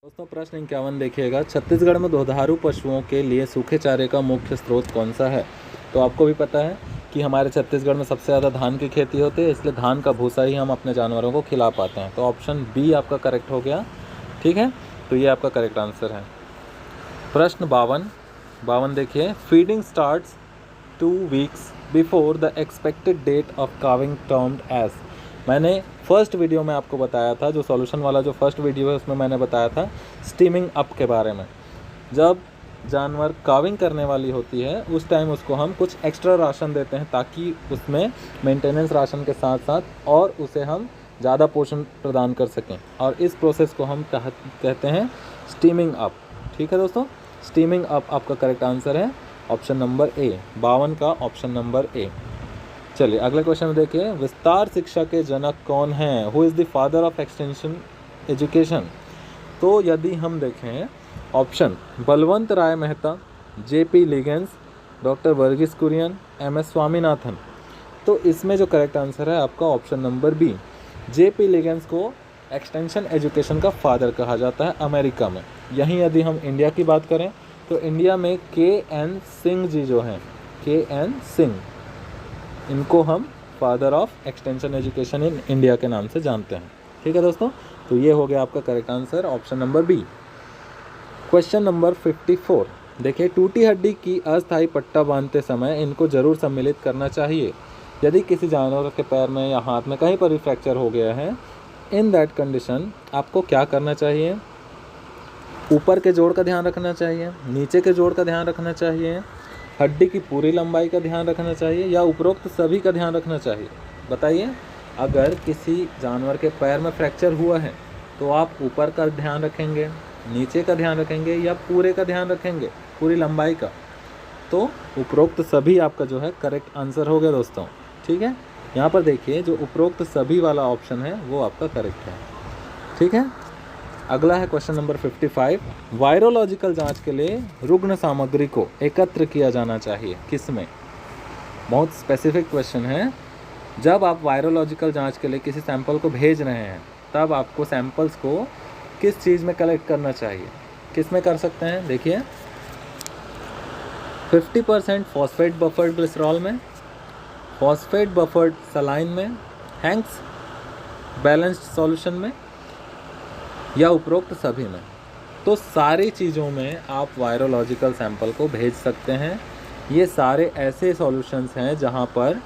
दोस्तों प्रश्न 51 देखिएगा। छत्तीसगढ़ में दुधारू पशुओं के लिए सूखे चारे का मुख्य स्रोत कौन सा है। तो आपको भी पता है कि हमारे छत्तीसगढ़ में सबसे ज़्यादा धान की खेती होती है, इसलिए धान का भूसा ही हम अपने जानवरों को खिला पाते हैं। तो ऑप्शन बी आपका करेक्ट हो गया। ठीक है, तो ये आपका करेक्ट आंसर है। प्रश्न 52 देखिए। Feeding starts 2 weeks before the expected date of calving termed as. मैंने फर्स्ट वीडियो में आपको बताया था, जो सॉल्यूशन वाला जो फर्स्ट वीडियो है उसमें मैंने बताया था स्टीमिंग अप के बारे में। जब जानवर काविंग करने वाली होती है उस टाइम उसको हम कुछ एक्स्ट्रा राशन देते हैं, ताकि उसमें मेंटेनेंस राशन के साथ साथ और उसे हम ज़्यादा पोषण प्रदान कर सकें, और इस प्रोसेस को हम कहते हैं स्टीमिंग अप। ठीक है दोस्तों, स्टीमिंग अप आपका करेक्ट आंसर है, ऑप्शन नंबर ए। 52 का ऑप्शन नंबर ए। चलिए अगले क्वेश्चन में देखिए। विस्तार शिक्षा के जनक कौन हैं? Who is the father of extension education? तो यदि हम देखें option Balwant Rai Mehta, JP Leagans, doctor Verghese Kurien, MS Swaminathan. तो इसमें जो करेक्ट आंसर है आपका option number B. JP Leagans को एक्सटेंशन एजुकेशन का फादर कहा जाता है अमेरिका में। यहीं यदि हम इंडिया की बात करें तो इंडिया में के.एन. सिंह जी जो हैं, के.एन. सिंह, इनको हम father of extension education in India के नाम से जानते हैं। ठीक है दोस्तों, तो ये हो गया आपका correct answer, option number B. Question number 54 देखिए। टूटी हड्डी की अस्थायी पट्टा बांधते समय इनको जरूर सम्मिलित करना चाहिए। यदि किसी जानवर के पैर में या हाथ में कहीं पर भी फ्रैक्चर हो गया है, इन दैट कंडीशन आपको क्या करना चाहिए? ऊपर के जोड़ का ध्यान रखना चाहिए, नीचे के जोड़ का ध्यान रखना चाहिए, हड्डी की पूरी लंबाई का ध्यान रखना चाहिए, या उपरोक्त सभी का ध्यान रखना चाहिए? बताइए। अगर किसी जानवर के पैर में फ्रैक्चर हुआ है तो आप ऊपर का ध्यान रखेंगे, नीचे का ध्यान रखेंगे, या पूरे का ध्यान रखेंगे, पूरी लंबाई का? तो उपरोक्त सभी आपका जो है करेक्ट आंसर हो गया दोस्तों। ठीक है, यहाँ पर देखिए जो उपरोक्त सभी वाला ऑप्शन है वो आपका करेक्ट है। ठीक है, अगला है क्वेश्चन नंबर 55। वायरोलॉजिकल जांच के लिए रुग्ण सामग्री को एकत्र किया जाना चाहिए किसमें? बहुत स्पेसिफिक क्वेश्चन है। जब आप वायरोलॉजिकल जांच के लिए किसी सैंपल को भेज रहे हैं तब आपको सैंपल्स को किस चीज़ में कलेक्ट करना चाहिए? किस में कर सकते हैं? देखिए 50% फॉस्फेट बफर्ड ग्लिसरॉल में, फॉस्फेट बफर्ड सलाइन में, हैंक्स बैलेंस्ड सॉल्यूशन में, या उपरोक्त सभी में? तो सारी चीज़ों में आप वायरोलॉजिकल सैंपल को भेज सकते हैं। ये सारे ऐसे सॉल्यूशंस हैं जहां पर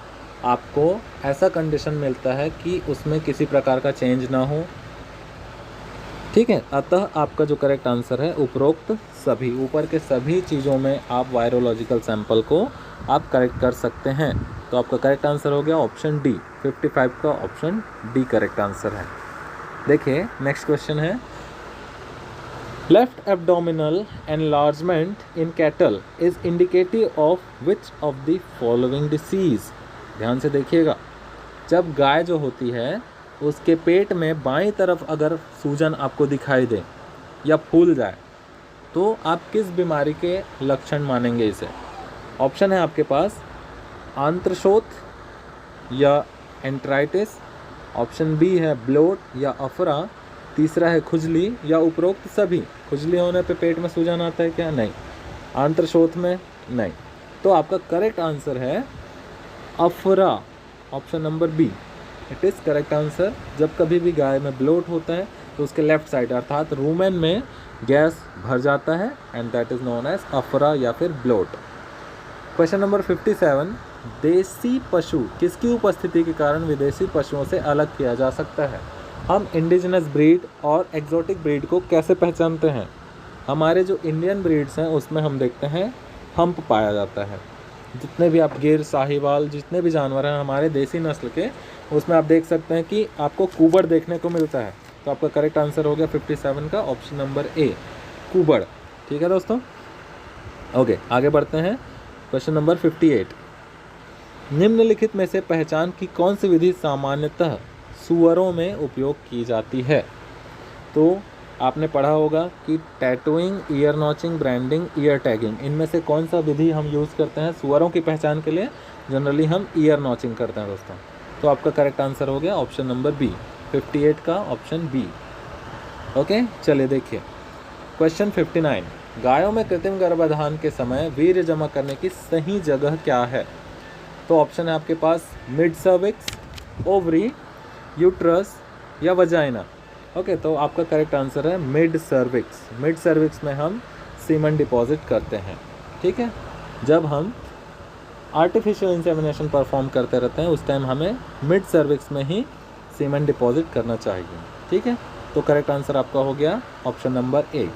आपको ऐसा कंडीशन मिलता है कि उसमें किसी प्रकार का चेंज ना हो। ठीक है, अतः आपका जो करेक्ट आंसर है उपरोक्त सभी, ऊपर के सभी चीज़ों में आप वायरोलॉजिकल सैंपल को आप करेक्ट कर सकते हैं। तो आपका करेक्ट आंसर हो गया ऑप्शन डी। 55 का ऑप्शन डी करेक्ट आंसर है। देखिए नेक्स्ट क्वेश्चन है। Left abdominal enlargement in cattle is indicative of which of the following disease? ध्यान से देखिएगा। जब गाय जो होती है उसके पेट में बाईं तरफ अगर सूजन आपको दिखाई दे या फूल जाए तो आप किस बीमारी के लक्षण मानेंगे इसे? ऑप्शन है आपके पास आंत्रशोथ या एंट्राइटिस, ऑप्शन बी है ब्लोट या अफरा, तीसरा है खुजली, या उपरोक्त सभी। खुजली होने पे पेट में सूजन आता है क्या? नहीं। आंत्रशोथ में? नहीं। तो आपका करेक्ट आंसर है अफरा, option number B. It is correct answer. जब कभी भी गाय में ब्लोट होता है तो उसके लेफ्ट साइड अर्थात रूमेन में गैस भर जाता है, and that is known as अफरा या फिर ब्लोट। Question number 57। देसी पशु किसकी उपस्थिति के कारण विदेशी पशुओं से अलग किया जा सकता है? हम इंडिजिनस ब्रीड और एक्जोटिक ब्रीड को कैसे पहचानते हैं? हमारे जो इंडियन ब्रीड्स हैं उसमें हम देखते हैं हम्प पाया जाता है। जितने भी आप गिर, साहिवाल, जितने भी जानवर हैं हमारे देसी नस्ल के, उसमें आप देख सकते हैं कि आपको कुबड़ देखने को मिलता है। तो आपका करेक्ट आंसर हो गया 57 का ऑप्शन नंबर ए, कुबड़। ठीक है दोस्तों, ओके आगे बढ़ते हैं। Question number 58। निम्नलिखित में से पहचान की कौन सी विधि सामान्यतः सुअरों में उपयोग की जाती है? तो आपने पढ़ा होगा कि tattooing, year notching, branding, year tagging, इनमें से कौन सा विधि हम यूज़ करते हैं सुअरों की पहचान के लिए? जनरली हम ईयर नॉचिंग करते हैं दोस्तों। तो आपका करेक्ट आंसर हो गया ऑप्शन नंबर बी, 58 का ऑप्शन बी। ओके, चलिए देखिए क्वेश्चन 59, गायों में कृत्रिम गर्भाधान के समय वीर्य जमा करने की सही जगह क्या है? तो ऑप्शन है आपके पास मिड सर्विक्स, ओवरी, यूट्रस या वजाइना। ओके, तो आपका करेक्ट आंसर है मिड सर्विक्स। मिड सर्विक्स में हम सीमन डिपॉजिट करते हैं। ठीक है, जब हम आर्टिफिशियल इंसेमिनेशन परफॉर्म करते रहते हैं उस टाइम हमें मिड सर्विक्स में ही सीमन डिपॉजिट करना चाहिए। ठीक है, तो करेक्ट आंसर आपका हो गया option number A.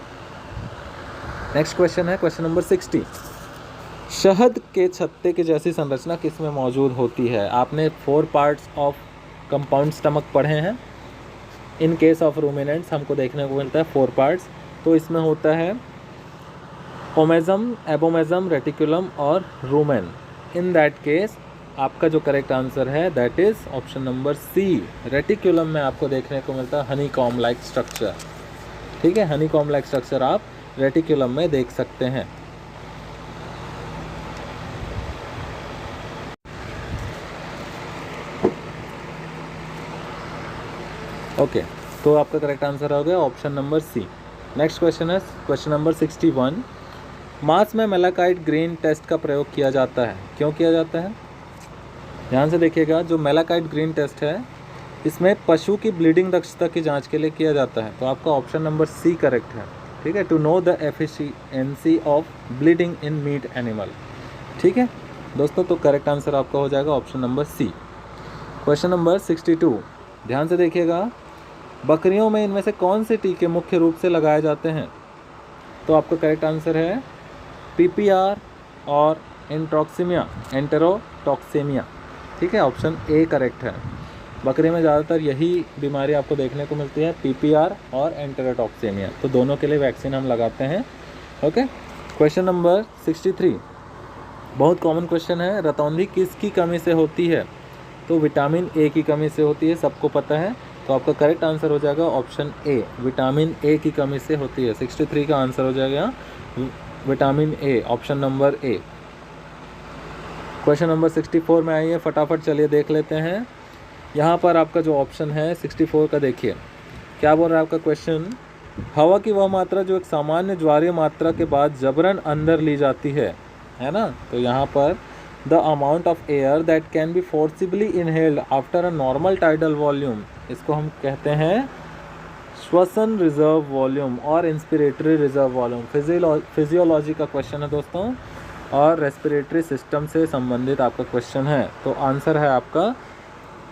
Next question है क्वेश्चन नंबर 60, शहद के छत्ते की जैसी संरचना किस में मौजूद होती है? आपने 4 पार्ट्स ऑफ कंपाउंड स्टमक पढ़े हैं। इन केस ऑफ रूमिनेंट्स हमको देखने को मिलता है 4 पार्ट्स। तो इसमें होता है ओमेजम, एबोमेजम, रेटिकुलम और रूमेन। इन दैट केस आपका जो करेक्ट आंसर है that is option number C. Reticulum में आपको देखने को मिलता है हनी कॉम लाइक स्ट्रक्चर। ठीक है, हनी कॉम लाइक स्ट्रक्चर आप रेटिकुलम में देख सकते हैं। ओके, तो आपका करेक्ट आंसर हो गया option number C. Next question है क्वेश्चन नंबर 61, मांस में मेलाकाइट ग्रीन टेस्ट का प्रयोग किया जाता है, क्यों किया जाता है? ध्यान से देखिएगा, जो मेलाकाइट ग्रीन टेस्ट है इसमें पशु की ब्लीडिंग दक्षता की जांच के लिए किया जाता है। तो आपका ऑप्शन नंबर सी करेक्ट है। ठीक है, to know the efficiency of bleeding in meat animal. ठीक है दोस्तों, तो करेक्ट आंसर आपका हो जाएगा option number C. Question number 62, ध्यान से देखिएगा, बकरियों में इनमें से कौन से टीके मुख्य रूप से लगाए जाते हैं? तो आपका करेक्ट आंसर है PPR और एंटेरोटॉक्सेमिया। ठीक है, ऑप्शन ए करेक्ट है। बकरी में ज़्यादातर यही बीमारी आपको देखने को मिलती है, PPR और एंटेरोटॉक्सेमिया। तो दोनों के लिए वैक्सीन हम लगाते हैं। ओके, क्वेश्चन नंबर 63, बहुत कॉमन क्वेश्चन है, रतौंधी किसकी कमी से होती है? तो विटामिन ए की कमी से होती है, सबको पता है। तो आपका करेक्ट आंसर हो जाएगा ऑप्शन ए, विटामिन ए की कमी से होती है। 63 का आंसर हो जाएगा vitamin A, option number A. Question number 64 में आइए, फटाफट चलिए देख लेते हैं। यहाँ पर आपका जो ऑप्शन है 64 का देखिए क्या बोल रहा है आपका क्वेश्चन, हवा की वह मात्रा जो एक सामान्य ज्वारीय मात्रा के बाद जबरन अंदर ली जाती है ना? तो यहाँ पर the amount of air that can be forcibly inhaled after a normal tidal volume, इसको हम कहते हैं श्वसन रिजर्व वॉल्यूम और इंस्पिरेटरी रिजर्व वॉल्यूम। फिजियोलॉजी का क्वेश्चन है दोस्तों और रेस्पिरेटरी सिस्टम से संबंधित आपका क्वेश्चन है। तो आंसर है आपका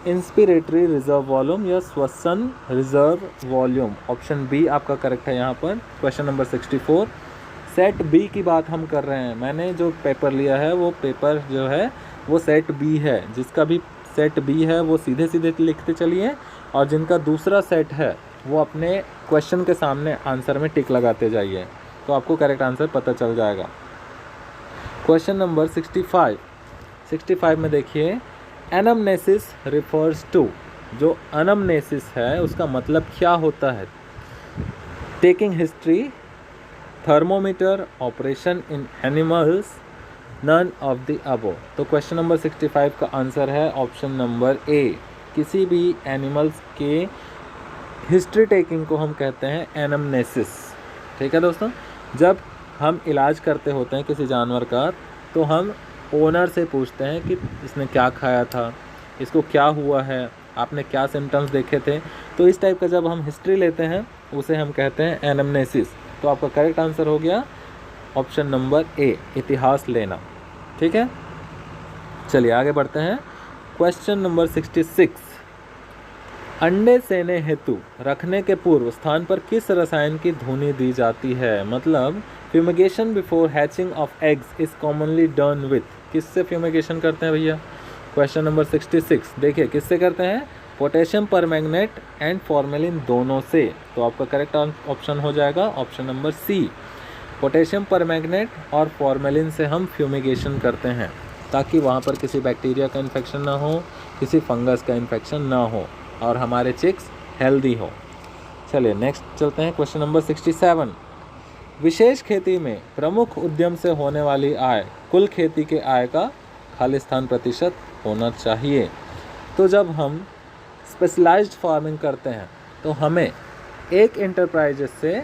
इंस्पिरेटरी रिजर्व वॉल्यूम या श्वसन रिजर्व वॉल्यूम, ऑप्शन बी आपका करेक्ट है यहाँ पर। क्वेश्चन नंबर 64, सेट बी की बात हम कर रहे हैं। मैंने जो पेपर लिया है वो पेपर जो है वो सेट बी है। जिसका भी सेट बी है वो सीधे सीधे लिखते चलिए और जिनका दूसरा सेट है वो अपने क्वेश्चन के सामने आंसर में टिक लगाते जाइए, तो आपको करेक्ट आंसर पता चल जाएगा। क्वेश्चन नंबर 65 में देखिए, एनमनेसिस रिफर्स टू, जो एनमनेसिस है उसका मतलब क्या होता है? Taking history, thermometer, operation in animals, none of the above. तो क्वेश्चन नंबर 65 का आंसर है ऑप्शन नंबर ए, किसी भी एनिमल्स के हिस्ट्री टेकिंग को हम कहते हैं एनमनेसिस। ठीक है दोस्तों, जब हम इलाज करते होते हैं किसी जानवर का तो हम ओनर से पूछते हैं कि इसने क्या खाया था, इसको क्या हुआ है, आपने क्या सिम्टम्स देखे थे। तो इस टाइप का जब हम हिस्ट्री लेते हैं उसे हम कहते हैं एनमनेसिस। तो आपका करेक्ट आंसर हो गया ऑप्शन नंबर ए, इतिहास लेना। ठीक है, चलिए आगे बढ़ते हैं। क्वेश्चन नंबर 66, अंडे सेने हेतु रखने के पूर्व स्थान पर किस रसायन की धुनी दी जाती है? मतलब fumigation before hatching of eggs is commonly done with, किससे फ्यूमिगेशन करते हैं भैया? क्वेश्चन नंबर 66 देखिए किससे करते हैं, पोटेशियम परमैंगनेट एंड फॉर्मेलिन दोनों से। तो आपका करेक्ट ऑप्शन हो जाएगा option number C, potassium permanganate और फॉर्मेलिन से हम फ्यूमिगेशन करते हैं ताकि वहाँ पर किसी बैक्टीरिया का इन्फेक्शन ना हो, किसी फंगस का इन्फेक्शन ना हो और हमारे चिक्स हेल्दी हो। चलिए नेक्स्ट चलते हैं। क्वेश्चन नंबर 67, विशेष खेती में प्रमुख उद्यम से होने वाली आय कुल खेती के आय का खालिस्तान प्रतिशत होना चाहिए। तो जब हम स्पेशलाइज्ड फार्मिंग करते हैं तो हमें एक इंटरप्राइजेस से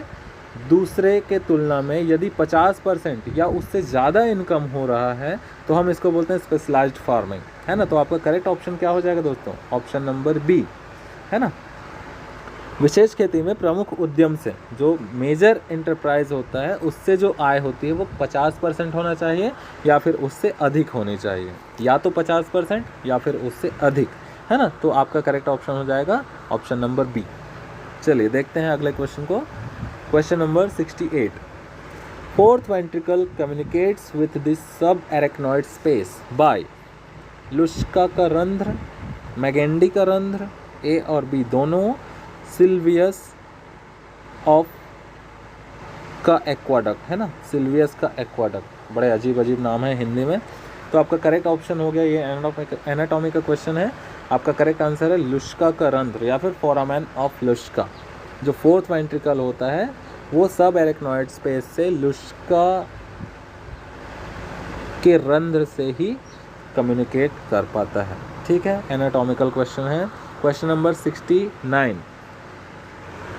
दूसरे के तुलना में यदि 50% या उससे ज़्यादा इनकम हो रहा है तो हम इसको बोलते हैं स्पेशलाइज्ड फार्मिंग, है ना। तो आपका करेक्ट ऑप्शन क्या हो जाएगा दोस्तों? ऑप्शन नंबर बी, है ना। विशेष खेती में प्रमुख उद्यम से, जो मेजर इंटरप्राइज होता है उससे जो आय होती है वो 50% होना चाहिए या फिर उससे अधिक होनी चाहिए, या तो 50% या फिर उससे अधिक, है ना। तो आपका करेक्ट ऑप्शन हो जाएगा ऑप्शन नंबर बी। चलिए देखते हैं अगले क्वेश्चन को। Question number 68, fourth ventricle communicates with this सब एरेक्नॉइड स्पेस बाय लुश्का का रंध्र, मैगेंडी का रंध्र, ए और बी दोनों, सिल्वियस ऑफ का एक्वाडक्ट, है ना, सिल्वियस का एक्वाडक्ट। बड़े अजीब अजीब नाम है हिंदी में। तो आपका करेक्ट ऑप्शन हो गया, ये एनाटॉमी का क्वेश्चन है। आपका करेक्ट आंसर है लुश्का का रंध्र या फिर फोरामेन ऑफ लुश्का। जो फोर्थ वेंट्रिकल होता है वो सब एरेक्नॉइड स्पेस से लुश्का के रंध्र से ही कम्युनिकेट कर पाता है, ठीक है। एनाटॉमिकल क्वेश्चन है। क्वेश्चन नंबर 69,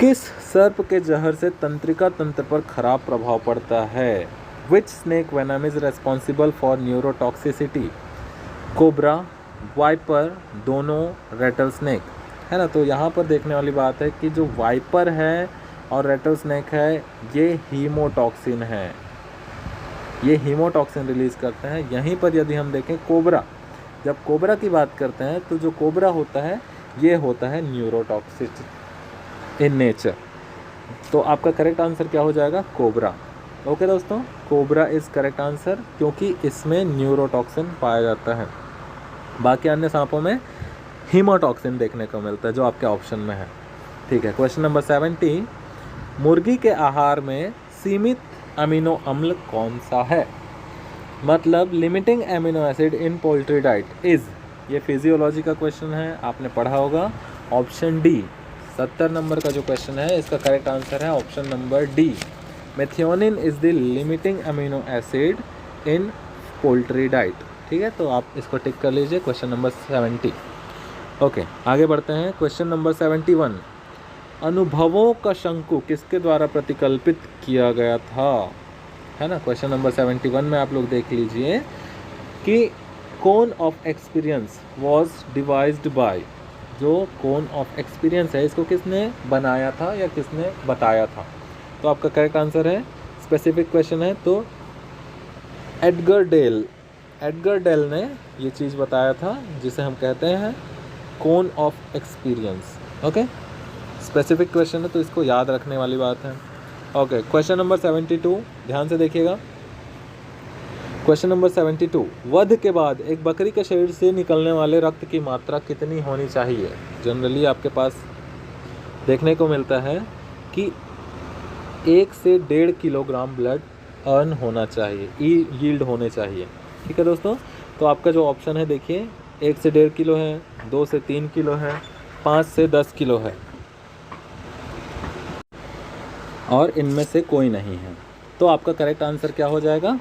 किस सर्प के जहर से तंत्रिका तंत्र पर खराब प्रभाव पड़ता है? Which snake venom is responsible for neurotoxicity? Cobra, viper, दोनों, रेटल स्नेक, है ना। तो यहाँ पर देखने वाली बात है कि जो वाइपर है और रेटल स्नेक है ये हीमोटॉक्सिन है, ये हीमोटॉक्सिन रिलीज करते हैं। यहीं पर यदि हम देखें कोबरा, जब कोबरा की बात करते हैं तो जो कोबरा होता है ये होता है न्यूरोटॉक्सिक इन नेचर। तो आपका करेक्ट आंसर क्या हो जाएगा? कोबरा। ओके दोस्तों, कोबरा इज़ करेक्ट आंसर क्योंकि इसमें न्यूरोटॉक्सिन पाया जाता है। बाकी अन्य सांपों में हीमोटॉक्सिन देखने को मिलता है जो आपके ऑप्शन में है, ठीक है। क्वेश्चन नंबर 70, मुर्गी के आहार में सीमित अमीनो अम्ल कौन सा है? मतलब limiting amino acid in poultry diet is, ये फिजियोलॉजी का क्वेश्चन है, आपने पढ़ा होगा। ऑप्शन डी, 70 नंबर का जो क्वेश्चन है इसका करेक्ट आंसर है option number D, methionine is the limiting amino acid in poultry diet, ठीक है। तो आप इसको टिक कर लीजिए, क्वेश्चन नंबर 70। ओके, आगे बढ़ते हैं। क्वेश्चन नंबर 71, अनुभवों का शंकु किसके द्वारा प्रतिकल्पित किया गया था? है ना। क्वेश्चन नंबर 71 में आप लोग देख लीजिए कि cone of experience was devised by, जो कोन ऑफ एक्सपीरियंस है इसको किसने बनाया था या किसने बताया था? तो आपका करेक्ट आंसर है, स्पेसिफिक क्वेश्चन है तो एडगर डेल ने ये चीज़ बताया था जिसे हम कहते हैं कोन of experience. Okay, specific question है तो इसको याद रखने वाली बात है। ओके, क्वेश्चन नंबर 72 ध्यान से देखिएगा। क्वेश्चन नंबर 72, वध के बाद एक बकरी के शरीर से निकलने वाले रक्त की मात्रा कितनी होनी चाहिए? जनरली आपके पास देखने को मिलता है कि 1 से 1.5 किलोग्राम ब्लड अर्न होना चाहिए, यील्ड होने चाहिए, ठीक है दोस्तों। तो आपका जो ऑप्शन है देखिए, 1 से 1.5 किलो है, 2 से 3 किलो है, 5 से 10 किलो है और इनमें से कोई नहीं है। तो आपका करेक्ट आंसर क्या हो जाएगा?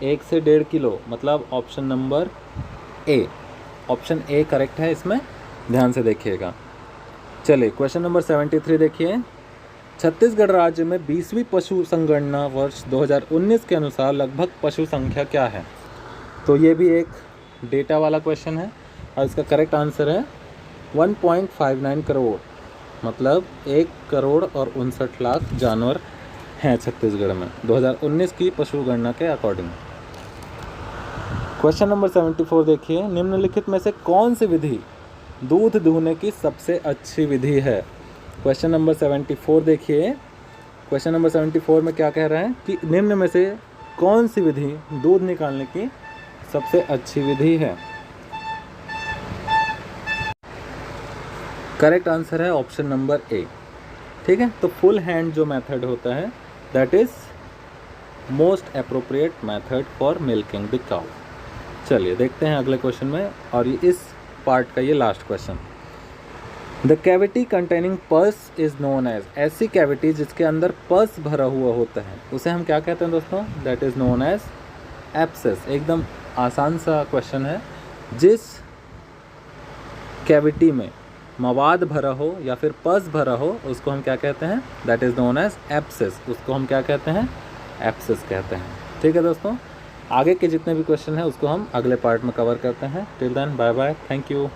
1 से 1.5 किलो, मतलब option number A, option A correct है इसमें, ध्यान से देखिएगा। चलिए क्वेश्चन नंबर 73 देखिए। छत्तीसगढ़ राज्य में 20वीं पशु संगणना वर्ष 2019 के अनुसार लगभग पशु संख्या क्या है? तो ये भी एक डेटा वाला क्वेश्चन है और इसका करेक्ट आंसर है 1.59 करोड़, मतलब 1 करोड़ और 59 लाख जानवर हैं छत्तीसगढ़ में 2019 की पशु गणना के अकॉर्डिंग। क्वेश्चन नंबर 74 देखिए, निम्नलिखित में से कौन सी विधि दूध दूहने की सबसे अच्छी विधि है? क्वेश्चन नंबर 74 देखिए। क्वेश्चन नंबर 74 में क्या कह रहे हैं कि निम्न में से कौन सी विधि दूध निकालने की सबसे अच्छी विधि है? करेक्ट आंसर है ऑप्शन नंबर ए, ठीक है। तो फुल हैंड जो मेथड होता है that is most appropriate method for milking the cow. चलिए देखते हैं अगले क्वेश्चन में, और ये इस पार्ट का ये last question. The cavity containing पस इज़ नोन एज, ऐसी कैविटी जिसके अंदर पस भरा हुआ होता है उसे हम क्या कहते हैं दोस्तों? That is known as abscess. एकदम आसान सा क्वेश्चन है। जिस कैविटी में मवाद भरा हो या फिर पस भरा हो उसको हम क्या कहते हैं, that is known as abscess. उसको हम क्या कहते हैं, एब्सेस कहते हैं। ठीक है दोस्तों, आगे के जितने भी क्वेश्चन हैं उसको हम अगले पार्ट में कवर करते हैं। Till then bye bye, thank you.